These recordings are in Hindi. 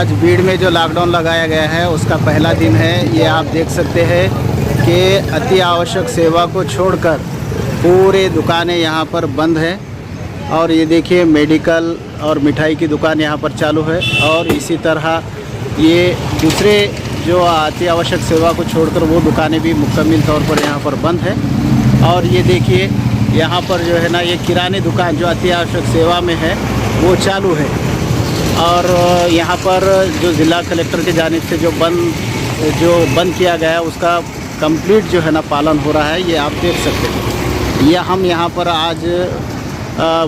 आज भीड़ में जो लॉकडाउन लगाया गया है उसका पहला दिन है। ये आप देख सकते हैं कि अति आवश्यक सेवा को छोड़कर पूरे दुकानें यहाँ पर बंद है। और ये देखिए मेडिकल और मिठाई की दुकान यहाँ पर चालू है, और इसी तरह ये दूसरे जो अति आवश्यक सेवा को छोड़कर वो दुकानें भी मुकम्मल तौर पर यहाँ पर बंद है। और ये देखिए यहाँ पर जो है ना, ये किराने दुकान जो अति आवश्यक सेवा में है वो चालू है। और यहाँ पर जो ज़िला कलेक्टर की जानिब से जो बंद किया गया है उसका कंप्लीट जो है ना पालन हो रहा है, ये आप देख सकते हैं। ये हम यहाँ पर आज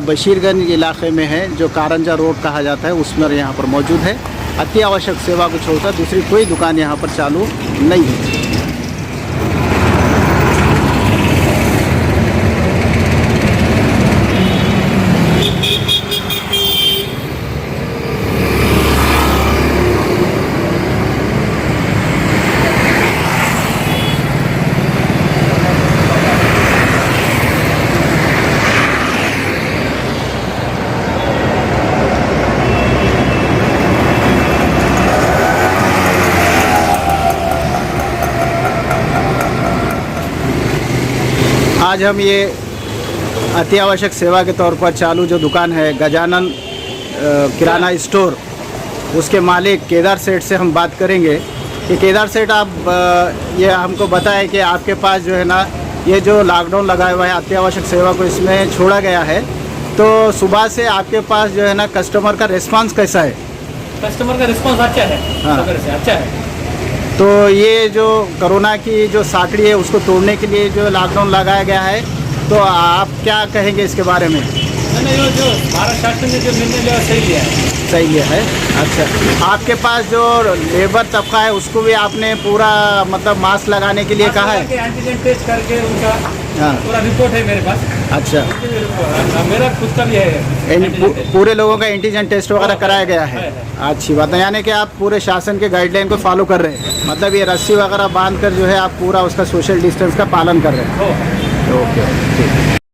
बशीरगंज इलाके में है, जो कारंजा रोड कहा जाता है, उसमें यहाँ पर मौजूद है। अति आवश्यक सेवा को छोड़कर दूसरी कोई दुकान यहाँ पर चालू नहीं है। आज हम ये अति आवश्यक सेवा के तौर पर चालू जो दुकान है गजानन किराना स्टोर, उसके मालिक केदार सेठ से हम बात करेंगे कि केदार सेठ, आप ये हमको बताएं कि आपके पास जो है ना ये जो लॉकडाउन लगाया हुआ है, अति आवश्यक सेवा को इसमें छोड़ा गया है, तो सुबह से आपके पास जो है ना कस्टमर का रिस्पांस कैसा है? कस्टमर का रिस्पांस अच्छा है। हाँ। अच्छा है। तो ये जो कोरोना की जो साकड़ी है उसको तोड़ने के लिए जो लॉकडाउन लगाया गया है, तो आप क्या कहेंगे इसके बारे में? नहीं, जो भारत शासन ने जो निर्णय लिया सही लिया है। सही लिया है। अच्छा, आपके पास जो लेबर तबका है उसको भी आपने पूरा मतलब मास्क लगाने के लिए कहा है? एंटीजन टेस्ट करके उनका हाँ। पूरा रिपोर्ट है मेरे पास। अच्छा, मेरा खुद का भी है। पूरे लोगों का एंटीजन टेस्ट वगैरह कराया गया है। अच्छी बात है, यानी कि आप पूरे शासन के गाइडलाइन को फॉलो कर रहे हैं, मतलब ये रस्सी वगैरह बांध कर जो है आप पूरा उसका सोशल डिस्टेंस का पालन कर रहे हैं। ओके, ठीक है।